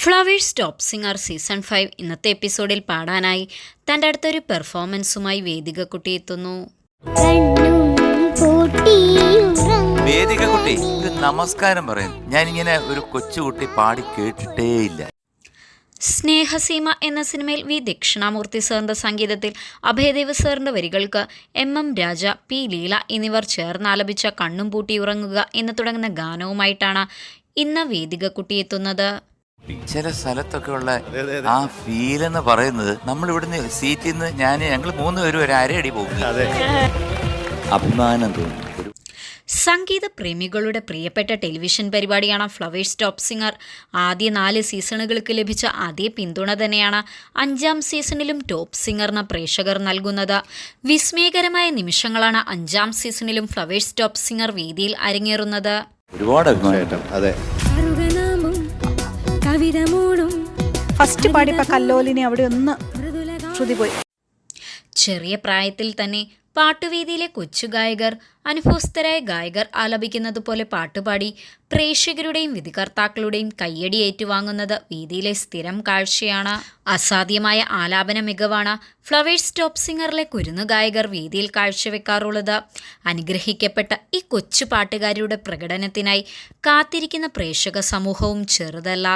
Flowers top singer season 5 ഇന്നത്തെ എപ്പിസോഡിൽ പാടാനായി തൻ്റെ അടുത്തൊരു പെർഫോമൻസുമായി വേദികക്കുട്ടി എത്തുന്നു. വേദികക്കുട്ടി ഒരു നമസ്കാരം പറയുന്നു. ഞാനിങ്ങനെ ഒരു കൊച്ചുകുട്ടി പാടി കേട്ടിട്ടേയില്ല. സ്നേഹസീമ എന്ന സിനിമയിൽ വി ദക്ഷിണാമൂർത്തി സാറിൻ്റെ സംഗീതത്തിൽ അഭയദേവ് സാറിൻ്റെ വരികൾക്ക് എം രാജ, പി ലീല എന്നിവർ ചേർന്നാലപിച്ച കണ്ണും പൂട്ടി ഉറങ്ങുക എന്ന് തുടങ്ങുന്ന ഗാനവുമായിട്ടാണ് ഇന്ന് വേദികക്കുട്ടി എത്തുന്നത്. ചില സ്ഥലത്തൊക്കെ ഉള്ള ആ ഫീൽ എന്ന് പറയുന്നത് നമ്മൾ ഇവിടുന്ന് സീറ്റിൽ നിന്ന് ഞങ്ങൾ 3 പേരും ഒരു അരയടി പോകും. അഭിമാനം തോന്നുന്നു. സംഗീത പ്രേമികളുടെ പ്രിയപ്പെട്ട ടെലിവിഷൻ പരിപാടിയാണ് ഫ്ലവേഴ്സ് ടോപ്പ് സിംഗർ. ആദ്യ 4 സീസണുകൾക്ക് ലഭിച്ച അതേ പിന്തുണ തന്നെയാണ് 5ാം സീസണിലും ടോപ്പ് സിംഗറിന് പ്രേക്ഷകർ നൽകുന്നത്. വിസ്മയകരമായ നിമിഷങ്ങളാണ് 5ാം സീസണിലും ഫ്ലവേഴ്സ് ടോപ്പ് സിംഗർ വേദിയിൽ അരങ്ങേറുന്നത്. ഒരുപാട് അഭിമാനം. അതെ, ഫസ്റ്റ് പാടിയപ്പോൾ കല്ലോലിനെ അവിടെ ഒന്ന് ശ്രുതി പോയി. ചെറിയ പ്രായത്തിൽ തന്നെ പാട്ടുവേദിയിലെ കൊച്ചു ഗായകർ അനുഭവസ്ഥരായ ഗായകർ ആലപിക്കുന്നത് പോലെ പാട്ടുപാടി പ്രേക്ഷകരുടെയും വിധികർത്താക്കളുടെയും കയ്യടി ഏറ്റുവാങ്ങുന്നത് വേദിയിലെ സ്ഥിരം കാഴ്ചയാണ്. അസാധ്യമായ ആലാപന മികവാണ് ഫ്ലവേഴ്സ് ടോപ്പ് സിംഗറിലെ കുരുന്നു ഗായകർ വേദിയിൽ കാഴ്ചവെക്കാറുള്ളത്. അനുഗ്രഹിക്കപ്പെട്ട ഈ കൊച്ചു പാട്ടുകാരുടെ പ്രകടനത്തിനായി കാത്തിരിക്കുന്ന പ്രേക്ഷക സമൂഹവും ചെറുതല്ല.